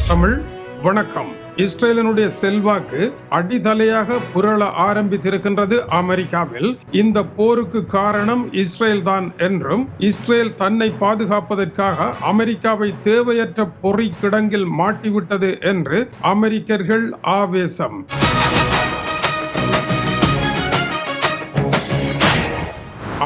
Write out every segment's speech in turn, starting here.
தமிழ் வணக்கம். இஸ்ரேலினுடைய செல்வாக்கு அடித்தலையாக புரள ஆரம்பித்திருக்கின்றது அமெரிக்காவில். இந்த போருக்கு காரணம் இஸ்ரேல் தான் என்றும், இஸ்ரேல் தன்னை பாதுகாப்பதற்காக அமெரிக்காவை தேவையற்ற பொறி கிடங்கில் மாட்டிவிட்டது என்று அமெரிக்கர்கள் ஆவேசம்.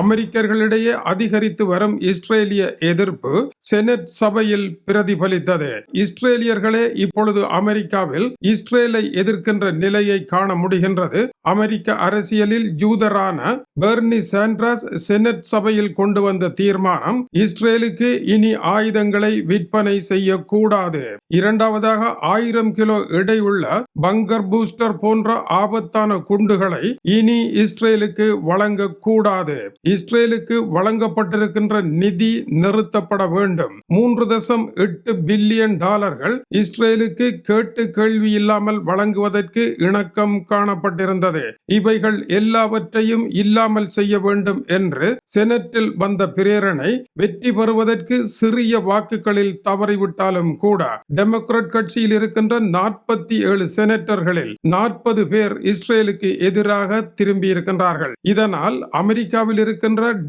அமெரிக்கர்களிடையே அதிகரித்து வரும் இஸ்ரேலிய எதிர்ப்பு செனட் சபையில் பிரதிபலித்தது. இஸ்ரேலியர்களே இப்பொழுது அமெரிக்காவில் இஸ்ரேலை எதிர்க்கின்ற நிலையை காண முடிகின்றது. அமெரிக்க அரசியலில் யூதரான பெர்னி சாண்டர்ஸ் செனட் சபையில் கொண்டு வந்த தீர்மானம் இஸ்ரேலுக்கு இனி ஆயுதங்களை விற்பனை செய்யக்கூடாது. இரண்டாவதாக 1000 கிலோ எடையுள்ள பங்கர் பூஸ்டர் போன்ற ஆபத்தான குண்டுகளை இனி இஸ்ரேலுக்கு வழங்கக்கூடாது. இஸ்ரேலுக்கு வழங்கப்பட்டிருக்கின்ற நிதி நிறுத்தப்பட வேண்டும். 3.8 பில்லியன் டாலர்கள் இஸ்ரேலுக்கு கேட்டு கேள்வி இல்லாமல் வழங்குவதற்கு இணக்கம் காணப்பட்டிருந்தது. இவைகள் எல்லாவற்றையும் இல்லாமல் செய்ய வேண்டும் என்று செனட்டில் வந்த பிரேரணை வெற்றி பெறுவதற்கு சிறிய வாக்குகளில் தவறிவிட்டாலும் கூட டெமோக்ராட் கட்சியில் இருக்கின்ற 47 செனட்டர்களில் 40 பேர் இஸ்ரேலுக்கு எதிராக திரும்பி இருக்கின்றார்கள். இதனால் அமெரிக்காவில் இருக்கின்ற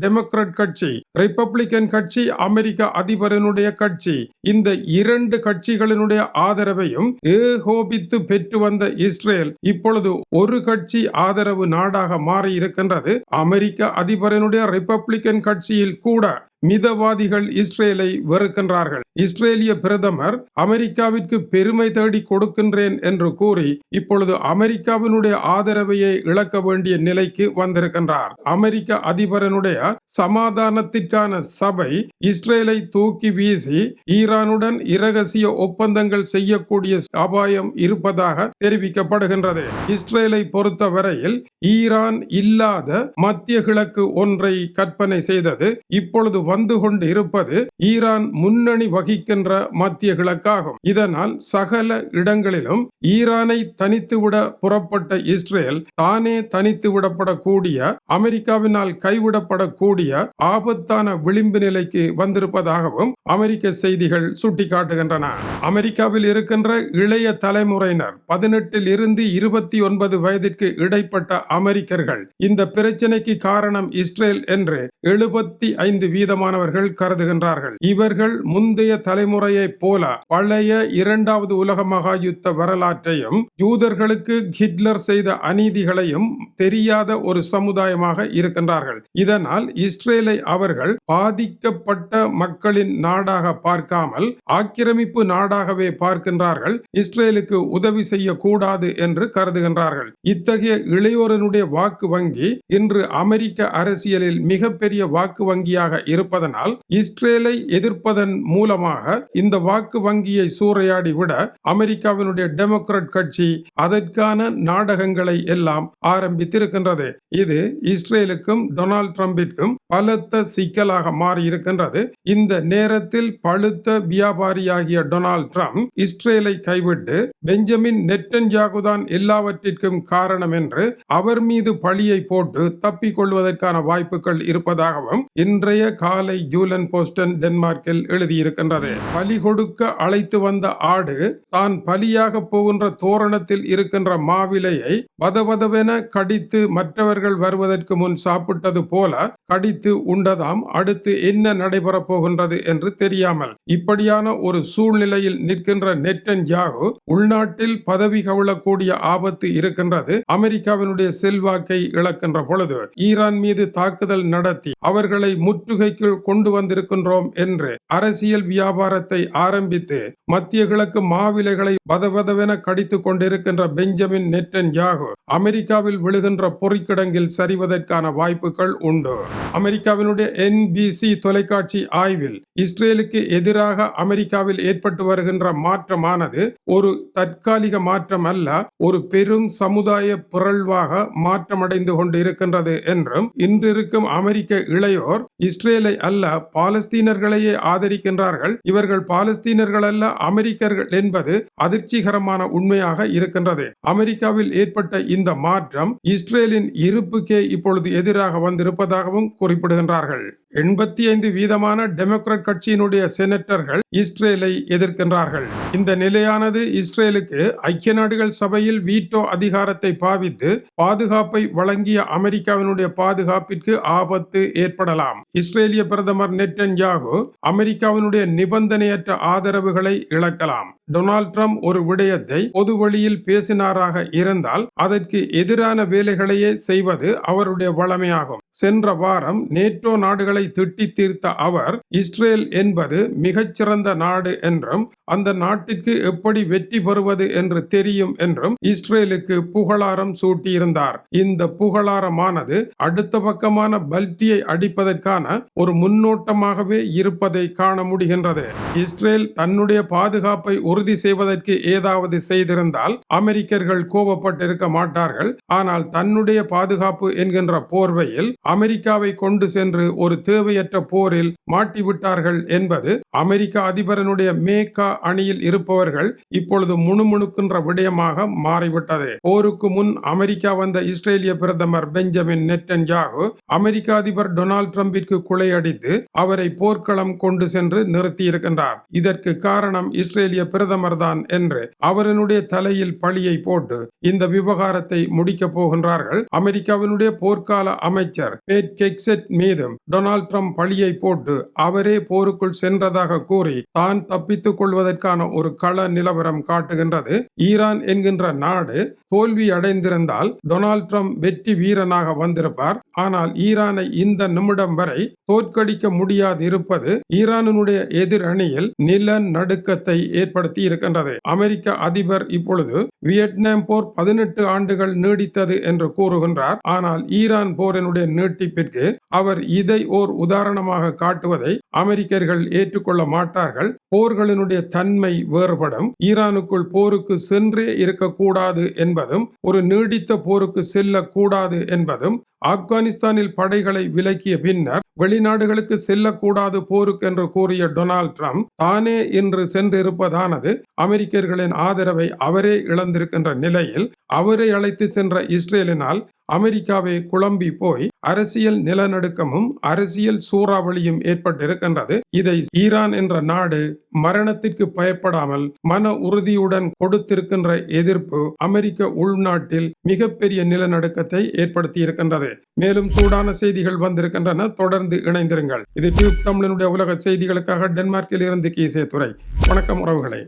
டெமோக்ராட் கட்சி, ரிப்பப்ளிகன் கட்சி, அமெரிக்க அதிபரனுடைய கட்சி, இந்த 2 கட்சிகளினுடைய ஆதரவையும் ஏகோபித்து பெற்று வந்த இஸ்ரேல் இப்பொழுது ஒரு கட்சி ஆதரவு நாடாக மாறி இருக்கின்றது. அமெரிக்க அதிபரனுடைய ரிப்பப்ளிகன் கட்சியில் கூட மிதவாதிகள் இஸ்ரேலை வெறுக்கின்றார்கள். இஸ்ரேலிய பிரதமர் அமெரிக்காவிற்கு பெருமை தேடி கொடுக்கின்றேன் என்று கூறி இப்பொழுது அமெரிக்காவினுடைய ஆதரவையே இழக்க வேண்டிய நிலைக்கு வந்திருக்கின்றார். அமெரிக்க அதிபரனுடைய சமாதானத்திற்கான சபை இஸ்ரேலை தூக்கி வீசி ஈரானுடன் இரகசிய ஒப்பந்தங்கள் செய்யக்கூடிய அபாயம் இருப்பதாக தெரிவிக்கப்படுகின்றது. இஸ்ரேலை பொறுத்தவரையில் ஈரான் இல்லாத மத்திய கிழக்கு ஒன்றை கற்பனை செய்தது. இப்பொழுது வந்து கொண்டு இருப்பது ஈரான் முன்னணி வகிக்கின்ற மத்திய கிழக்காகும். இதனால் சகல இடங்களிலும் ஈரானை தனித்துவிட புறப்பட்ட இஸ்ரேல் தானே தனித்து விடப்படக்கூடிய, அமெரிக்காவினால் கைவிடப்படக்கூடிய ஆபத்தான விளிம்பு நிலைக்கு வந்திருப்பதாகவும் அமெரிக்க செய்திகள் சுட்டிக்காட்டுகின்றன. அமெரிக்காவில் இருக்கின்ற இளைய தலைமுறையினர் 18 இருந்து 29 வயதிற்கு இடைப்பட்ட அமெரிக்கர்கள் இந்த பிரச்சனைக்கு காரணம் இஸ்ரேல் என்று 75% மாணவர்கள் கருதுகின்றார்கள். இவர்கள் முந்தைய தலைமுறையை போல பழைய 2வது உலக மகா யுத்த வரலாற்றையும் யூதர்களுக்கு ஹிட்லர் செய்த அநீதிகளையும் தெரியாத ஒரு சமுதாயமாக இருக்கின்றார்கள். இதனால் இஸ்ரேலை அவர்கள் பாதிக்கப்பட்ட மக்களின் நாடாக பார்க்காமல் ஆக்கிரமிப்பு நாடாகவே பார்க்கின்றார்கள். இஸ்ரேலுக்கு உதவி செய்யக்கூடாது என்று கருதுகின்றார்கள். இத்தகைய இளையோரனுடைய வாக்கு வங்கி இன்று அமெரிக்க அரசியலில் மிகப்பெரிய வாக்கு வங்கியாக இருப்பதனால் இஸ்ரேலை எதிர்ப்பதன் மூலமாக இந்த வாக்கு வங்கியை சூறையாடி விட அமெரிக்காவினுடைய டெமோக்ராட் கட்சி அதற்கான நாடகங்களை எல்லாம் ஆரம்பித்திருக்கின்றது. இது இஸ்ரேலுக்கும் டொனால்ட் ட்ரம்பிற்கும் பலத்த சிக்கலாக மாறி இருக்கின்றது. இந்த நேரத்தில் பழுத்த வியாபாரியாகிய டொனால்ட் ட்ரம்ப் இஸ்ரேலை கைவிட்டு பெஞ்சமின் நெட்டன்யாகு தான் எல்லாவற்றிற்கும் காரணம் என்று அவர் மீது பழியை போட்டு தப்பிக் கொள்வதற்கான வாய்ப்புகள் இருப்பதாகவும் இன்றைய காலை ஜூலன் போஸ்டன் டென்மார்க்கில் எழுதியிருக்கின்றது. பலி கொடுக்க அழைத்து வந்த ஆடு தான் பலியாக போகின்ற தோரணத்தில் இருக்கின்ற மாவிலையை வதவதவென கடித்து மற்றவர்கள் வருவதற்கு முன் சாப்பிட்டது போல கடித்து உண்டதாம். அடுத்து என்ன நடைபெறப் போகின்றது என்று தெரியாமல் இப்படியான ஒரு சூழ்நிலையில் நிற்கின்ற நெட்டன்யாகு உள்நாட்டில் பதவி கவிழக்கூடிய ஆபத்து இருக்கின்றது. அமெரிக்காவினுடைய செல்வாக்கை இழக்கின்ற பொழுது ஈரான் மீது தாக்குதல் நடத்தி அவர்களை முற்றுகைக்குள் கொண்டு வந்திருக்கின்றோம் என்று அரசியல் வியாபாரத்தை ஆரம்பித்து மத்திய கிழக்கு மாவிலைகளை வதவதவென கடித்து கொண்டிருக்கின்ற பெஞ்சமின் நெட்டன்யாகு அமெரிக்காவில் விழுகின்ற பொறிக்கிடங்கில் சரிவதற்கான வாய்ப்புகள் உண்டு. அமெரிக்காவினுடைய NBC தொலைக்காட்சி ஆய்வில் இஸ்ரேலுக்கு எதிராக அமெரிக்காவில் ஏற்பட்டு வருகின்ற மாற்றமானது ஒரு தற்காலிக மாற்றம் அல்ல, ஒரு பெரும் சமுதாய பிறழ்வாக மாற்றமடைந்து கொண்டு இருக்கின்றது என்றும், இன்றிருக்கும் அமெரிக்க இளையோர் இஸ்ரேலை அல்ல பாலஸ்தீனர்களையே ஆதரிக்கின்றார்கள். இவர்கள் பாலஸ்தீனர்கள் அல்ல அமெரிக்கர்கள் என்பது அதிர்ச்சிகரமான உண்மையாக இருக்கின்றது. அமெரிக்காவில் ஏற்பட்ட இந்த மாற்றம் இஸ்ரேலின் இருப்புக்கே இப்பொழுது எதிராக வந்திருப்பதாகவும் குறிப்பிடுகின்றார்கள். 85% டெமோக்ராட் கட்சியினுடைய செனட்டர்கள் இஸ்ரேலை எதிர்க்கின்றார்கள். இந்த நிலையானது இஸ்ரேலுக்கு ஐக்கிய நாடுகள் சபையில் வீட்டோ அதிகாரத்தை பாவித்து பாதுகாப்பை வழங்கிய அமெரிக்காவினுடைய பாதுகாப்பிற்கு ஆபத்து ஏற்படலாம். இஸ்ரேலிய பிரதமர் நெட்டன்யாகு அமெரிக்காவினுடைய நிபந்தனையற்ற ஆதரவுகளை இழக்கலாம். டொனால்ட் ட்ரம்ப் ஒரு விடயத்தை பொது வழியில் பேசினாராக இருந்தால் அதற்கு எதிரான வேலைகளையே செய்வது அவருடைய வளமையாகும். சென்ற வாரம் நேட்டோ நாடுகளை திட்டி தீர்த்த அவர் இஸ்ரேல் என்பது மிகச்சிறந்த நாடு என்றும் அந்த நாட்டிற்கு எப்படி வெற்றி பெறுவது என்று தெரியும் என்றும் இஸ்ரேலுக்கு புகழாரம் சூட்டியிருந்தார். இந்த புகழாரமானது அடுத்த பக்கமான பல்டியை அடிப்பதற்கான ஒரு முன்னோட்டமாகவே இருப்பதை காண முடிகின்றது. இஸ்ரேல் தன்னுடைய பாதுகாப்பை உறுதி செய்வதற்கு ஏதாவது செய்திருந்தால் அமெரிக்கர்கள் கோபப்பட்டிருக்க மாட்டார்கள். ஆனால் தன்னுடைய பாதுகாப்பு என்கின்ற போர்வையில் அமெரிக்காவை கொண்டு சென்று ஒரு தேவையற்ற போரில் மாட்டிவிட்டார்கள் என்பது அமெரிக்க அதிபரனுடைய மேக்கா அணியில் இருப்பவர்கள் இப்பொழுது முணுமுணுக்கின்ற விடயமாக மாறிவிட்டது. போருக்கு முன் அமெரிக்கா வந்த இஸ்ரேலிய பிரதமர் பெஞ்சமின் நெட்டன்யாகு அமெரிக்க அதிபர் டொனால்ட் ட்ரம்பிற்கு குலையடித்து அவரை போர்க்களம் கொண்டு சென்று நிறுத்தி இருக்கின்றார். இதற்கு காரணம் இஸ்ரேலிய பிரதமர் தான் என்று அவரனுடைய தலையில் பழியை போட்டு இந்த விவகாரத்தை முடிக்க போகின்றார்கள். அமெரிக்காவினுடைய போர்க்கால அமைச்சர் பேட் கெக்செட் மீதும் டொனால்ட் ட்ரம்ப் பழியை போட்டு அவரே போருக்குள் சென்றதாக கூறி தான் தப்பித்துக் கொள்வதற்கான ஒரு கள நிலவரம் காட்டுகின்றது. ஈரான் என்கின்ற நாடு தோல்வி அடைந்திருந்தால் டொனால்ட் ட்ரம்ப் வெற்றி வீரனாக வந்திருப்பார். ஆனால் ஈரானை இந்த நிமிடம் வரை தோற்கடிக்க முடியாது இருப்பது ஈரானுடைய எதிர் அணியில் நில நடுக்கத்தை ஏற்படுத்தி இருக்கின்றது. அமெரிக்க அதிபர் இப்பொழுது வியட்நாம் போர் 18 ஆண்டுகள் நீடித்தது என்று கூறுகின்றார். ஆனால் ஈரான் போரினுடைய நீட்டிப்பிற்கு அவர் இதை ஓர் உதாரணமாக காட்டுவதை அமெரிக்கர்கள் ஏற்றுக்கொள்ள மாட்டார்கள். போர்களினுடைய தன்மை வேறுபடும். ஈரானுக்குள் போருக்கு சென்றே இருக்கக்கூடாது என்பதும் ஒரு நீடித்த போருக்கு செல்லக்கூடாது என்பதும் ஆப்கானிஸ்தானில் படைகளை விலக்கிய பின்னர் வெளிநாடுகளுக்கு செல்லக்கூடாது போருக்கு என்று கூறிய டொனால்ட் ட்ரம்ப் தானே இன்று சென்றிருப்பதானது அமெரிக்கர்களின் ஆதரவை அவரே இழந்திருக்கின்ற நிலையில் அவரை அழைத்து சென்ற இஸ்ரேலினால் அமெரிக்காவை குழம்பி போய் அரசியல் நிலநடுக்கமும் அரசியல் சூறாவளியும் ஏற்பட்டிருக்கின்றது. இதை ஈரான் என்ற நாடு மரணத்திற்கு பயப்படாமல் மன உறுதியுடன் கொடுத்திருக்கின்ற எதிர்ப்பு அமெரிக்க உள்நாட்டில் மிகப்பெரிய நிலநடுக்கத்தை ஏற்படுத்தி இருக்கின்றது. மேலும் சூடான செய்திகள் வந்திருக்கின்றன. தொடர்ந்து இணைந்திருங்கள். இது டியூப் தமிழனுடைய உலக செய்திகளுக்காக டென்மார்க்கில் இருந்து கீசே துறை. வணக்கம் உறவுகளே.